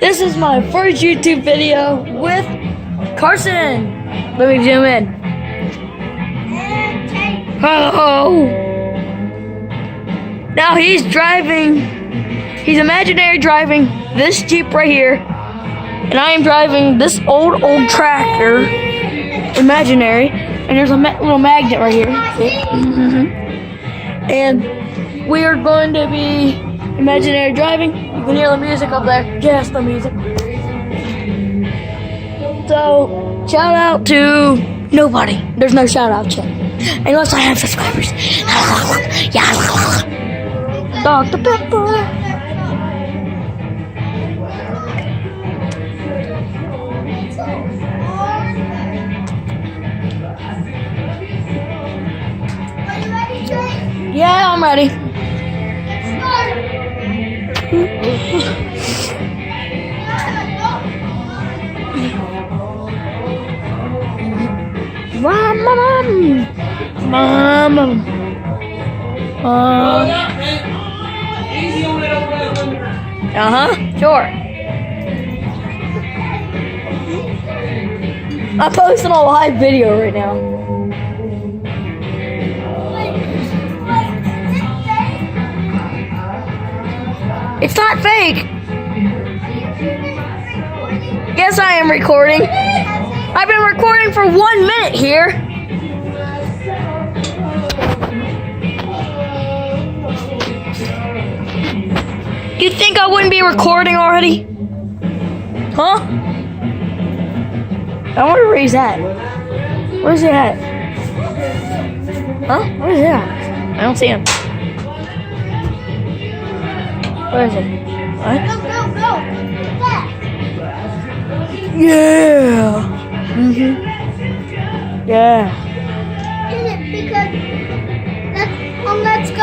This is my first YouTube video with Carson. Let me zoom in. Oh! Now he's driving. He's imaginary driving this Jeep right here. And I am driving this old tractor. Imaginary. And there's a little magnet right here. And we are going to be imaginary driving. You can hear the music up there. Yes, the music. So, shout out to nobody. There's no shout out yet. Unless I have subscribers. Dr. Pepper. Yeah, I'm ready. Sure. I'm posting a live video right now. It's not fake. Yes, I am recording. I've been recording for 1 minute here. You think I wouldn't be recording already? Huh? I wonder where he's at. Where's he at? Huh? Where's he at? I don't see him. Where is it? What? Go. Back. Yeah. Yeah. Is it because let's go